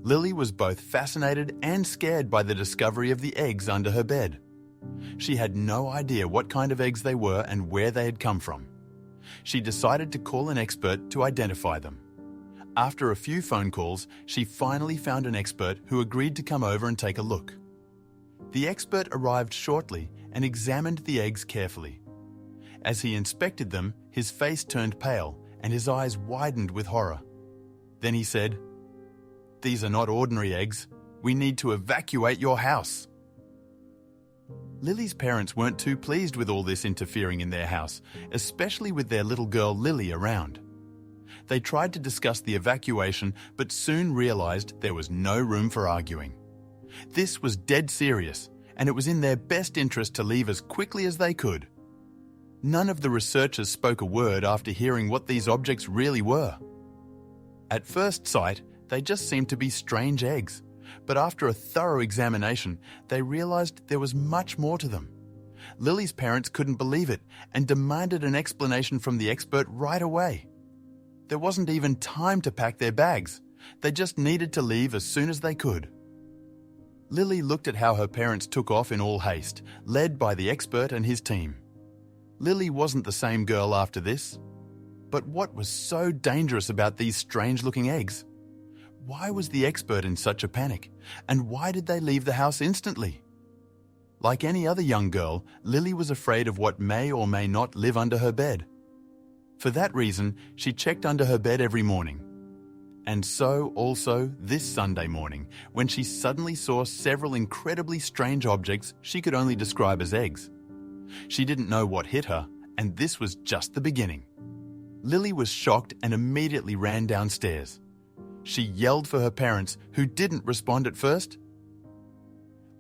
Lily was both fascinated and scared by the discovery of the eggs under her bed. She had no idea what kind of eggs they were and where they had come from. She decided to call an expert to identify them. After a few phone calls, she finally found an expert who agreed to come over and take a look. The expert arrived shortly and examined the eggs carefully. As he inspected them, his face turned pale and his eyes widened with horror. Then he said, "These are not ordinary eggs. We need to evacuate your house." Lily's parents weren't too pleased with all this interfering in their house, especially with their little girl Lily around. They tried to discuss the evacuation, but soon realized there was no room for arguing. This was dead serious, and it was in their best interest to leave as quickly as they could. None of the researchers spoke a word after hearing what these objects really were. At first sight, they just seemed to be strange eggs, but after a thorough examination, they realized there was much more to them. Lily's parents couldn't believe it and demanded an explanation from the expert right away. There wasn't even time to pack their bags. They just needed to leave as soon as they could. Lily looked at how her parents took off in all haste, led by the expert and his team. Lily wasn't the same girl after this. But what was so dangerous about these strange-looking eggs? Why was the expert in such a panic? And why did they leave the house instantly? Like any other young girl, Lily was afraid of what may or may not live under her bed. For that reason, she checked under her bed every morning. And so also this Sunday morning, when she suddenly saw several incredibly strange objects she could only describe as eggs. She didn't know what hit her, and this was just the beginning. Lily was shocked and immediately ran downstairs. She yelled for her parents, who didn't respond at first.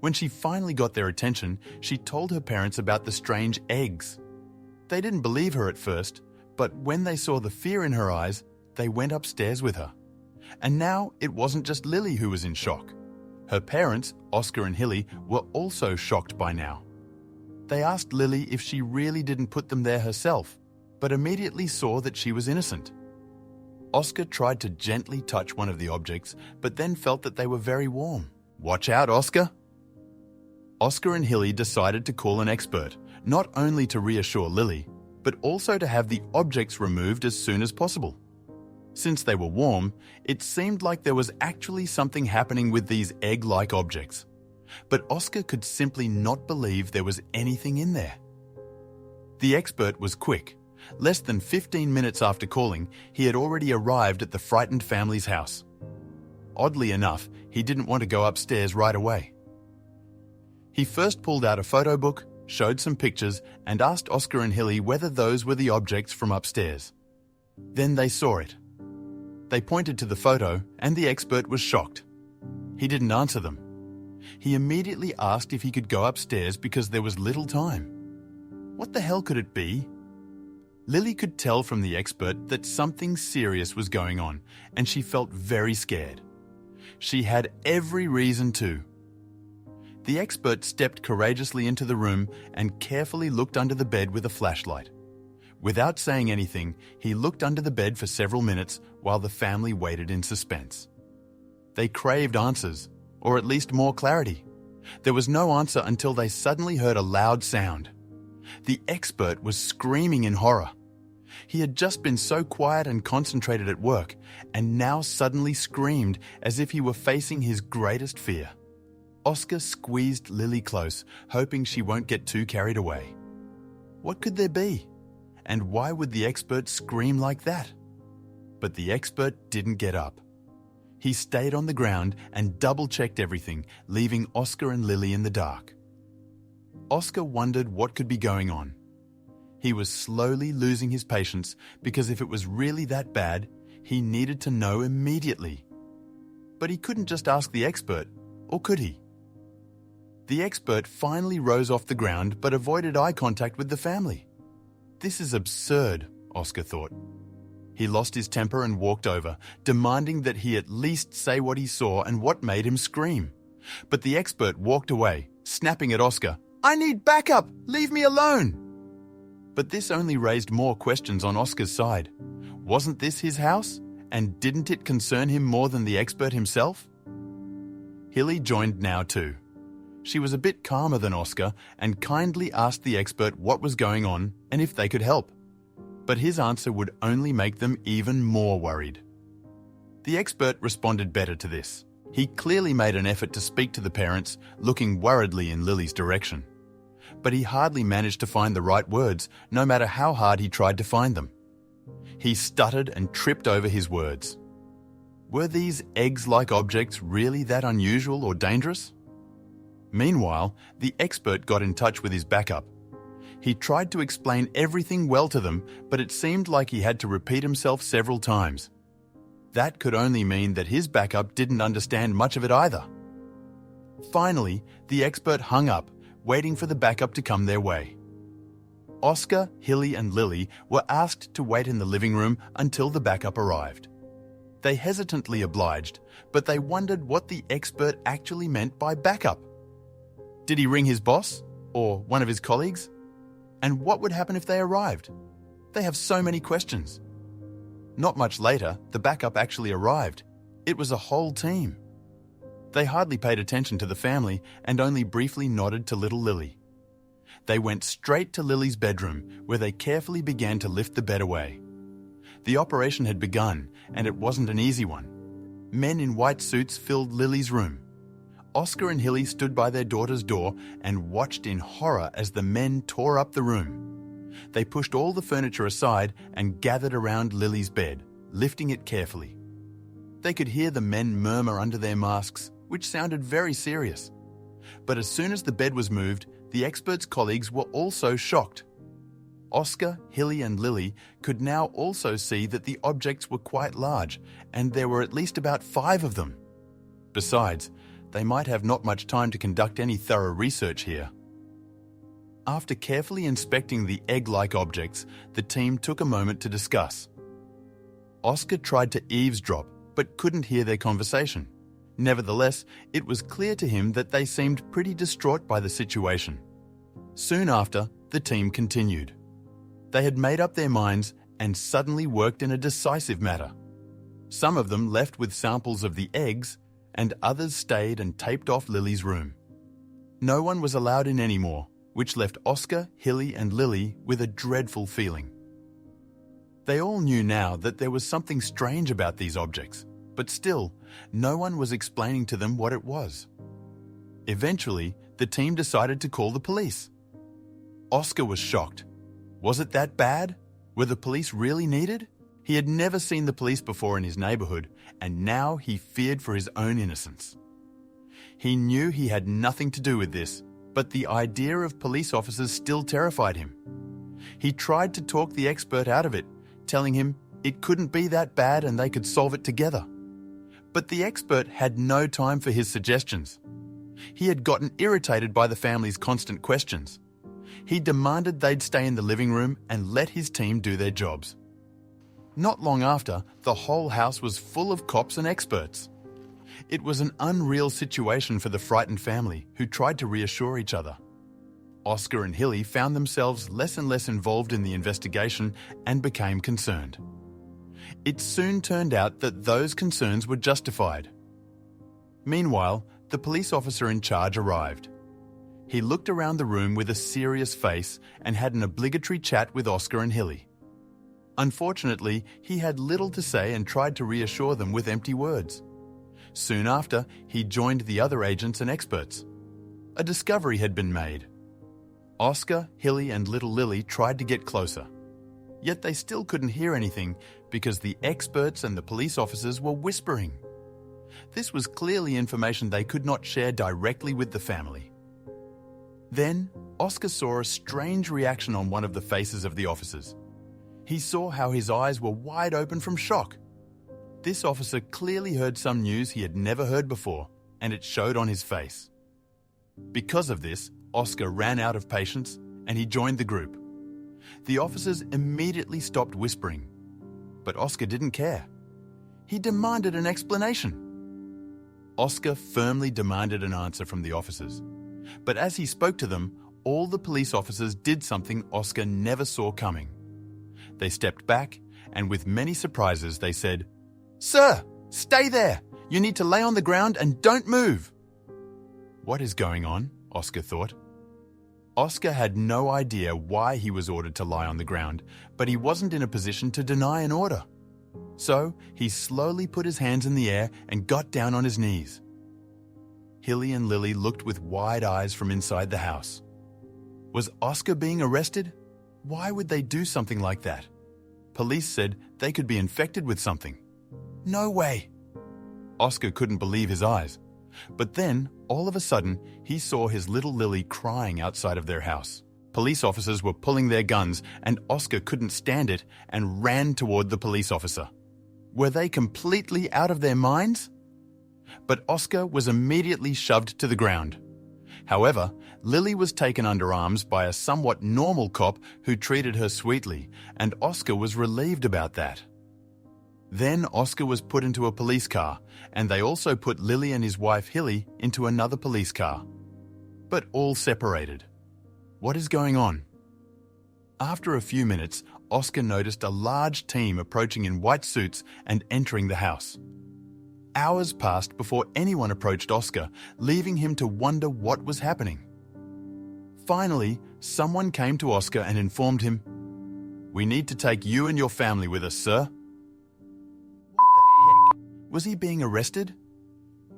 When she finally got their attention, she told her parents about the strange eggs. They didn't believe her at first, but when they saw the fear in her eyes, they went upstairs with her. And now it wasn't just Lily who was in shock. Her parents, Oscar and Hilly, were also shocked by now. They asked Lily if she really didn't put them there herself, but immediately saw that she was innocent. Oscar tried to gently touch one of the objects, but then felt that they were very warm. "Watch out, Oscar!" Oscar and Hilly decided to call an expert, not only to reassure Lily, but also to have the objects removed as soon as possible. Since they were warm, it seemed like there was actually something happening with these egg-like objects. But Oscar could simply not believe there was anything in there. The expert was quick. Less than 15 minutes after calling, he had already arrived at the frightened family's house. Oddly enough, he didn't want to go upstairs right away. He first pulled out a photo book, showed some pictures, and asked Oscar and Hilly whether those were the objects from upstairs. Then they saw it. They pointed to the photo, and the expert was shocked. He didn't answer them. He immediately asked if he could go upstairs because there was little time. What the hell could it be? Lily could tell from the expert that something serious was going on, and she felt very scared. She had every reason to. The expert stepped courageously into the room and carefully looked under the bed with a flashlight. Without saying anything, he looked under the bed for several minutes while the family waited in suspense. They craved answers, or at least more clarity. There was no answer until they suddenly heard a loud sound. The expert was screaming in horror. He had just been so quiet and concentrated at work, and now suddenly screamed as if he were facing his greatest fear. Oscar squeezed Lily close, hoping she won't get too carried away. What could there be? And why would the expert scream like that? But the expert didn't get up. He stayed on the ground and double-checked everything, leaving Oscar and Lily in the dark. Oscar wondered what could be going on. He was slowly losing his patience because if it was really that bad, he needed to know immediately. But he couldn't just ask the expert, or could he? The expert finally rose off the ground but avoided eye contact with the family. This is absurd, Oscar thought. He lost his temper and walked over, demanding that he at least say what he saw and what made him scream. But the expert walked away, snapping at Oscar, "I need backup! Leave me alone!" But this only raised more questions on Oscar's side. Wasn't this his house? And didn't it concern him more than the expert himself? Hilly joined now too. She was a bit calmer than Oscar and kindly asked the expert what was going on and if they could help. But his answer would only make them even more worried. The expert responded better to this. He clearly made an effort to speak to the parents, looking worriedly in Lily's direction. But he hardly managed to find the right words, no matter how hard he tried to find them. He stuttered and tripped over his words. Were these eggs-like objects really that unusual or dangerous? Meanwhile, the expert got in touch with his backup. He tried to explain everything well to them, but it seemed like he had to repeat himself several times. That could only mean that his backup didn't understand much of it either. Finally, the expert hung up, waiting for the backup to come their way. Oscar, Hilly and Lily were asked to wait in the living room until the backup arrived. They hesitantly obliged, but they wondered what the expert actually meant by backup. Did he ring his boss? Or one of his colleagues? And what would happen if they arrived? They have so many questions. Not much later, the backup actually arrived. It was a whole team. They hardly paid attention to the family and only briefly nodded to little Lily. They went straight to Lily's bedroom, where they carefully began to lift the bed away. The operation had begun, and it wasn't an easy one. Men in white suits filled Lily's room. Oscar and Hilly stood by their daughter's door and watched in horror as the men tore up the room. They pushed all the furniture aside and gathered around Lily's bed, lifting it carefully. They could hear the men murmur under their masks, which sounded very serious. But as soon as the bed was moved, the expert's colleagues were also shocked. Oscar, Hilly and Lily could now also see that the objects were quite large, and there were at least about 5 of them. Besides, they might have not much time to conduct any thorough research here. After carefully inspecting the egg-like objects, the team took a moment to discuss. Oscar tried to eavesdrop, but couldn't hear their conversation. Nevertheless, it was clear to him that they seemed pretty distraught by the situation. Soon after, the team continued. They had made up their minds and suddenly worked in a decisive matter. Some of them left with samples of the eggs, and others stayed and taped off Lily's room. No one was allowed in anymore, which left Oscar, Hilly and Lily with a dreadful feeling. They all knew now that there was something strange about these objects, but still, no one was explaining to them what it was. Eventually, the team decided to call the police. Oscar was shocked. Was it that bad? Were the police really needed? He had never seen the police before in his neighborhood, and now he feared for his own innocence. He knew he had nothing to do with this, but the idea of police officers still terrified him. He tried to talk the expert out of it, telling him it couldn't be that bad and they could solve it together. But the expert had no time for his suggestions. He had gotten irritated by the family's constant questions. He demanded they'd stay in the living room and let his team do their jobs. Not long after, the whole house was full of cops and experts. It was an unreal situation for the frightened family, who tried to reassure each other. Oscar and Hilly found themselves less and less involved in the investigation and became concerned. It soon turned out that those concerns were justified. Meanwhile, the police officer in charge arrived. He looked around the room with a serious face and had an obligatory chat with Oscar and Hilly. Unfortunately, he had little to say and tried to reassure them with empty words. Soon after, he joined the other agents and experts. A discovery had been made. Oscar, Hilly and little Lily tried to get closer. Yet they still couldn't hear anything because the experts and the police officers were whispering. This was clearly information they could not share directly with the family. Then, Oscar saw a strange reaction on one of the faces of the officers. He saw how his eyes were wide open from shock. This officer clearly heard some news he had never heard before, and it showed on his face. Because of this, Oscar ran out of patience and he joined the group. The officers immediately stopped whispering, but Oscar didn't care. He demanded an explanation. Oscar firmly demanded an answer from the officers, but as he spoke to them, all the police officers did something Oscar never saw coming. They stepped back, and with many surprises they said, "Sir, stay there! You need to lay on the ground and don't move!" What is going on? Oscar thought. Oscar had no idea why he was ordered to lie on the ground, but he wasn't in a position to deny an order. So he slowly put his hands in the air and got down on his knees. Hilly and Lily looked with wide eyes from inside the house. Was Oscar being arrested? Why would they do something like that? Police said they could be infected with something. No way! Oscar couldn't believe his eyes. But then, all of a sudden, he saw his little Lily crying outside of their house. Police officers were pulling their guns, and Oscar couldn't stand it and ran toward the police officer. Were they completely out of their minds? But Oscar was immediately shoved to the ground. However, Lily was taken under arms by a somewhat normal cop who treated her sweetly, and Oscar was relieved about that. Then Oscar was put into a police car, and they also put Lily and his wife Hilly into another police car. But all separated. What is going on? After a few minutes, Oscar noticed a large team approaching in white suits and entering the house. Hours passed before anyone approached Oscar, leaving him to wonder what was happening. Finally, someone came to Oscar and informed him, "We need to take you and your family with us, sir." Was he being arrested?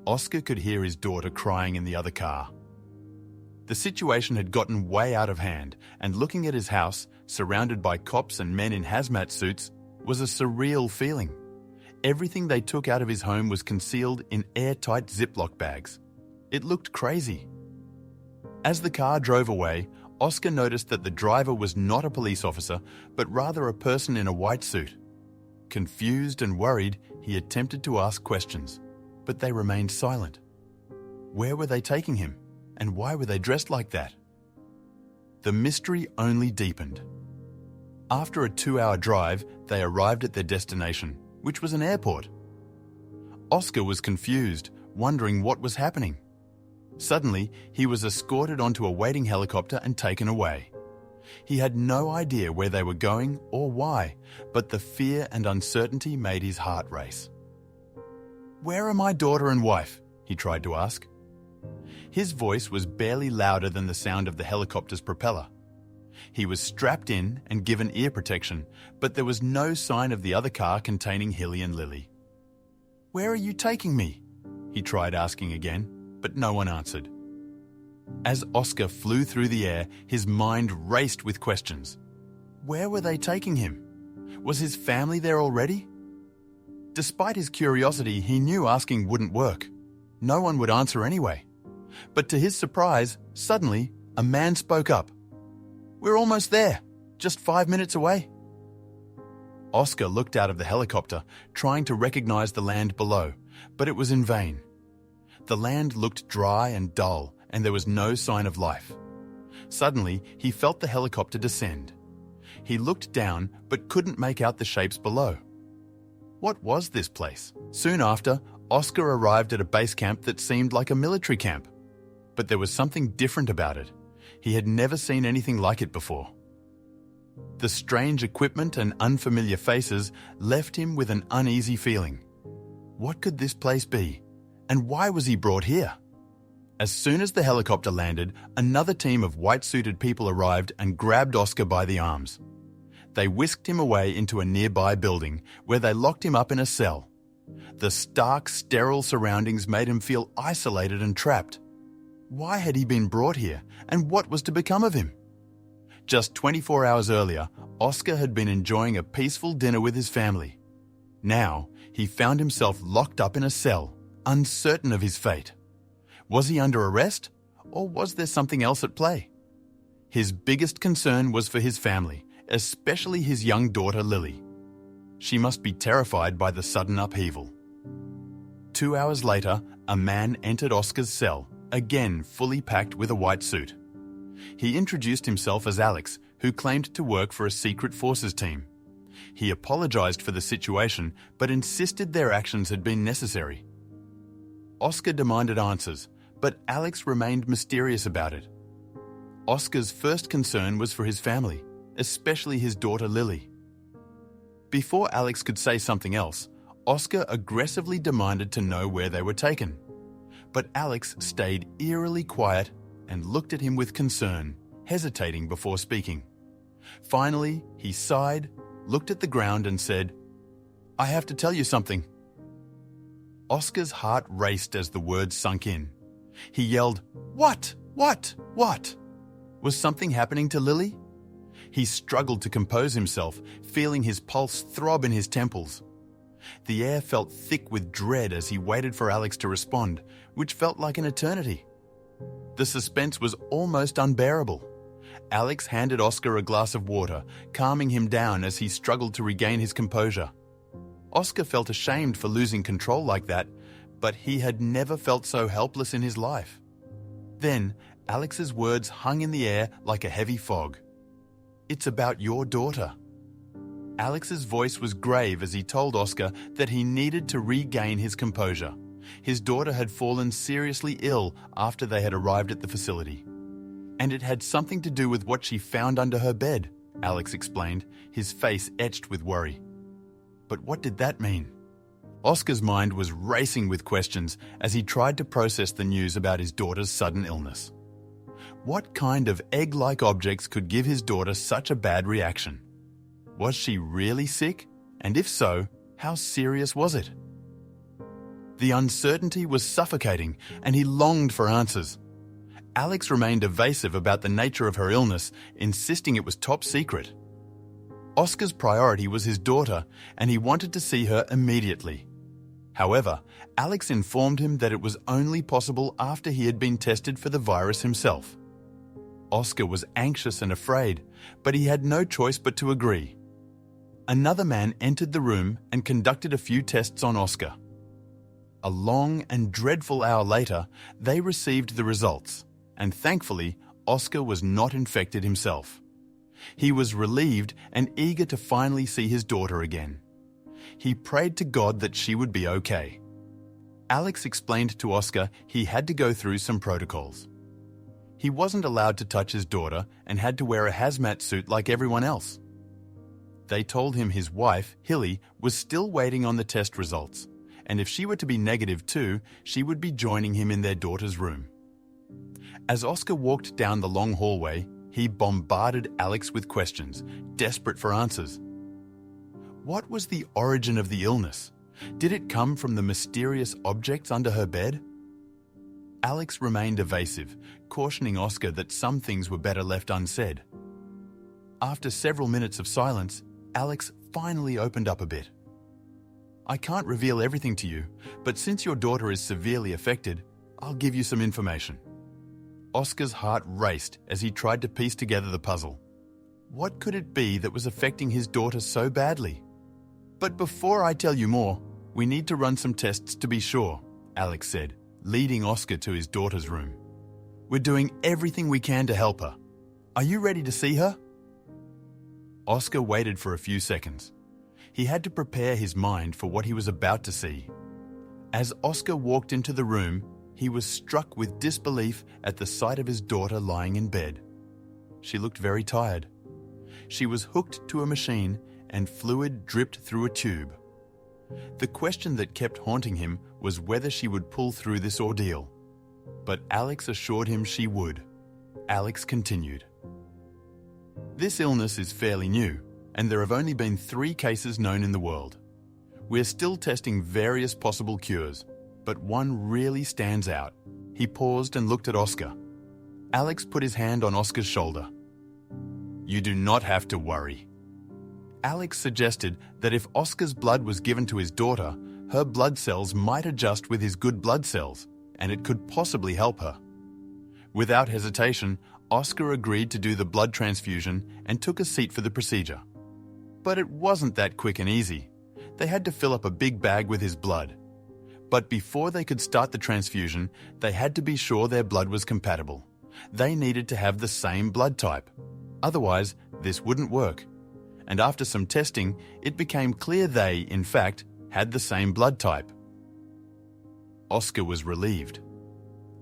Oscar could hear his daughter crying in the other car. The situation had gotten way out of hand, and looking at his house, surrounded by cops and men in hazmat suits, was a surreal feeling. Everything they took out of his home was concealed in airtight Ziploc bags. It looked crazy. As the car drove away, Oscar noticed that the driver was not a police officer, but rather a person in a white suit. Confused and worried, he attempted to ask questions, but they remained silent. Where were they taking him, and why were they dressed like that? The mystery only deepened. After a 2-hour drive, they arrived at their destination, which was an airport. Oscar was confused, wondering what was happening. Suddenly, he was escorted onto a waiting helicopter and taken away. He had no idea where they were going or why, but the fear and uncertainty made his heart race. "Where are my daughter and wife?" he tried to ask. His voice was barely louder than the sound of the helicopter's propeller. He was strapped in and given ear protection, but there was no sign of the other car containing Hilly and Lily. "Where are you taking me?" he tried asking again, but no one answered. As Oscar flew through the air, his mind raced with questions. Where were they taking him? Was his family there already? Despite his curiosity, he knew asking wouldn't work. No one would answer anyway. But to his surprise, suddenly, a man spoke up. "We're almost there, just 5 minutes away." Oscar looked out of the helicopter, trying to recognize the land below, but it was in vain. The land looked dry and dull, and there was no sign of life. Suddenly, he felt the helicopter descend. He looked down, but couldn't make out the shapes below. What was this place? Soon after, Oscar arrived at a base camp that seemed like a military camp. But there was something different about it. He had never seen anything like it before. The strange equipment and unfamiliar faces left him with an uneasy feeling. What could this place be? And why was he brought here? As soon as the helicopter landed, another team of white-suited people arrived and grabbed Oscar by the arms. They whisked him away into a nearby building, where they locked him up in a cell. The stark, sterile surroundings made him feel isolated and trapped. Why had he been brought here, and what was to become of him? Just 24 hours earlier, Oscar had been enjoying a peaceful dinner with his family. Now, he found himself locked up in a cell, uncertain of his fate. Was he under arrest, or was there something else at play? His biggest concern was for his family, especially his young daughter Lily. She must be terrified by the sudden upheaval. 2 hours later, a man entered Oscar's cell, again fully packed with a white suit. He introduced himself as Alex, who claimed to work for a secret forces team. He apologized for the situation, but insisted their actions had been necessary. Oscar demanded answers, but Alex remained mysterious about it. Oscar's first concern was for his family, especially his daughter Lily. Before Alex could say something else, Oscar aggressively demanded to know where they were taken. But Alex stayed eerily quiet and looked at him with concern, hesitating before speaking. Finally, he sighed, looked at the ground and said, "I have to tell you something." Oscar's heart raced as the words sunk in. He yelled, "What? What? What?" Was something happening to Lily? He struggled to compose himself, feeling his pulse throb in his temples. The air felt thick with dread as he waited for Alex to respond, which felt like an eternity. The suspense was almost unbearable. Alex handed Oscar a glass of water, calming him down as he struggled to regain his composure. Oscar felt ashamed for losing control like that, but he had never felt so helpless in his life. Then, Alex's words hung in the air like a heavy fog. "It's about your daughter." Alex's voice was grave as he told Oscar that he needed to regain his composure. His daughter had fallen seriously ill after they had arrived at the facility. And it had something to do with what she found under her bed, Alex explained, his face etched with worry. But what did that mean? Oscar's mind was racing with questions as he tried to process the news about his daughter's sudden illness. What kind of egg-like objects could give his daughter such a bad reaction? Was she really sick? And if so, how serious was it? The uncertainty was suffocating, and he longed for answers. Alex remained evasive about the nature of her illness, insisting it was top secret. Oscar's priority was his daughter, and he wanted to see her immediately. However, Alex informed him that it was only possible after he had been tested for the virus himself. Oscar was anxious and afraid, but he had no choice but to agree. Another man entered the room and conducted a few tests on Oscar. A long and dreadful hour later, they received the results, and thankfully, Oscar was not infected himself. He was relieved and eager to finally see his daughter again. He prayed to God that she would be okay. Alex explained to Oscar he had to go through some protocols. He wasn't allowed to touch his daughter and had to wear a hazmat suit like everyone else. They told him his wife, Hilly, was still waiting on the test results, and if she were to be negative too, she would be joining him in their daughter's room. As Oscar walked down the long hallway, he bombarded Alex with questions, desperate for answers. What was the origin of the illness? Did it come from the mysterious objects under her bed? Alex remained evasive, cautioning Oscar that some things were better left unsaid. After several minutes of silence, Alex finally opened up a bit. "I can't reveal everything to you, but since your daughter is severely affected, I'll give you some information." Oscar's heart raced as he tried to piece together the puzzle. What could it be that was affecting his daughter so badly? "But before I tell you more, we need to run some tests to be sure," Alex said, leading Oscar to his daughter's room. "We're doing everything we can to help her. Are you ready to see her?" Oscar waited for a few seconds. He had to prepare his mind for what he was about to see. As Oscar walked into the room, he was struck with disbelief at the sight of his daughter lying in bed. She looked very tired. She was hooked to a machine and fluid dripped through a tube. The question that kept haunting him was whether she would pull through this ordeal. But Alex assured him she would. Alex continued. "This illness is fairly new, and there have only been 3 cases known in the world. We're still testing various possible cures, but one really stands out." He paused and looked at Oscar. Alex put his hand on Oscar's shoulder. "You do not have to worry." Alex suggested that if Oscar's blood was given to his daughter, her blood cells might adjust with his good blood cells, and it could possibly help her. Without hesitation, Oscar agreed to do the blood transfusion and took a seat for the procedure. But it wasn't that quick and easy. They had to fill up a big bag with his blood. But before they could start the transfusion, they had to be sure their blood was compatible. They needed to have the same blood type. Otherwise, this wouldn't work. And after some testing, it became clear they, in fact, had the same blood type. Oscar was relieved.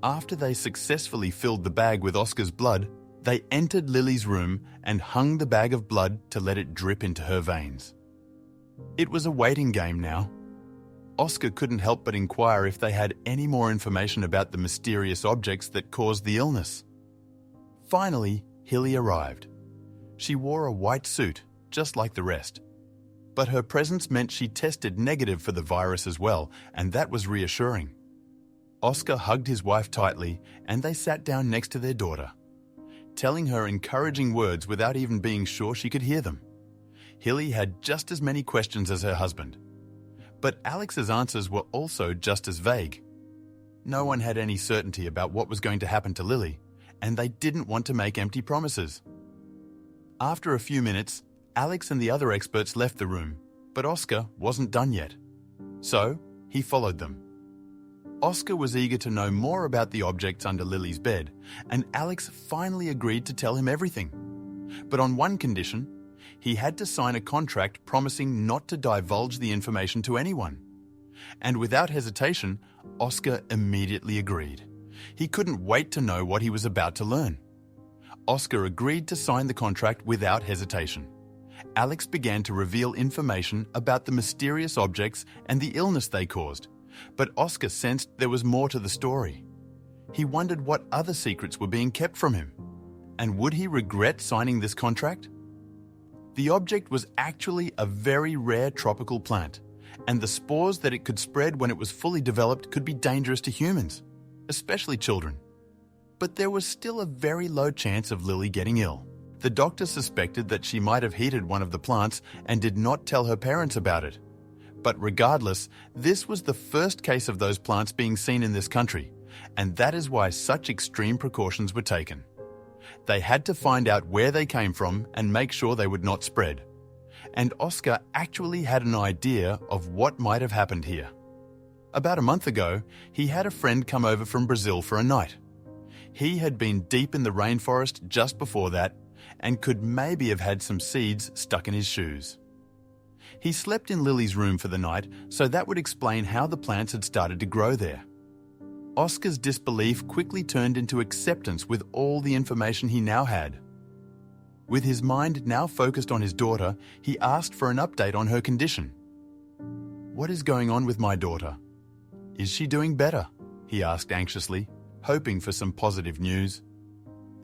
After they successfully filled the bag with Oscar's blood, they entered Lily's room and hung the bag of blood to let it drip into her veins. It was a waiting game now. Oscar couldn't help but inquire if they had any more information about the mysterious objects that caused the illness. Finally, Hilly arrived. She wore a white suit, just like the rest. But her presence meant she tested negative for the virus as well, and that was reassuring. Oscar hugged his wife tightly, and they sat down next to their daughter, telling her encouraging words without even being sure she could hear them. Hilly had just as many questions as her husband. But Alex's answers were also just as vague. No one had any certainty about what was going to happen to Lily, and they didn't want to make empty promises. After a few minutes, Alex and the other experts left the room, but Oscar wasn't done yet. So, he followed them. Oscar was eager to know more about the objects under Lily's bed, and Alex finally agreed to tell him everything. But on one condition, he had to sign a contract promising not to divulge the information to anyone. And without hesitation, Oscar immediately agreed. He couldn't wait to know what he was about to learn. Oscar agreed to sign the contract without hesitation. Alex began to reveal information about the mysterious objects and the illness they caused, but Oscar sensed there was more to the story. He wondered what other secrets were being kept from him. And would he regret signing this contract? The object was actually a very rare tropical plant, and the spores that it could spread when it was fully developed could be dangerous to humans, especially children. But there was still a very low chance of Lily getting ill. The doctor suspected that she might have heated one of the plants and did not tell her parents about it. But regardless, this was the first case of those plants being seen in this country, and that is why such extreme precautions were taken. They had to find out where they came from and make sure they would not spread. And Oscar actually had an idea of what might have happened here. About a month ago, he had a friend come over from Brazil for a night. He had been deep in the rainforest just before that and could maybe have had some seeds stuck in his shoes. He slept in Lily's room for the night, so that would explain how the plants had started to grow there. Oscar's disbelief quickly turned into acceptance with all the information he now had. With his mind now focused on his daughter, he asked for an update on her condition. "What is going on with my daughter? Is she doing better?" he asked anxiously, hoping for some positive news.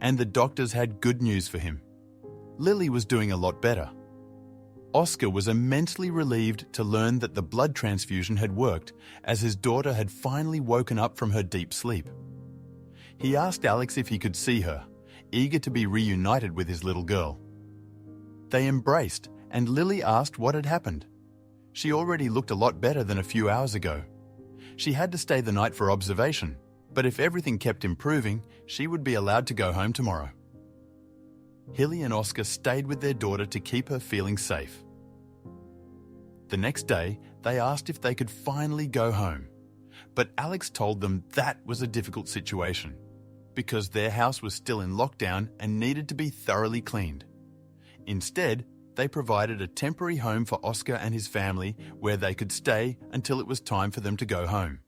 And the doctors had good news for him. Lily was doing a lot better. Oscar was immensely relieved to learn that the blood transfusion had worked, as his daughter had finally woken up from her deep sleep. He asked Alex if he could see her, eager to be reunited with his little girl. They embraced, and Lily asked what had happened. She already looked a lot better than a few hours ago. She had to stay the night for observation, but if everything kept improving, she would be allowed to go home tomorrow. Hilly and Oscar stayed with their daughter to keep her feeling safe. The next day, they asked if they could finally go home, but Alex told them that was a difficult situation because their house was still in lockdown and needed to be thoroughly cleaned. Instead, they provided a temporary home for Oscar and his family where they could stay until it was time for them to go home.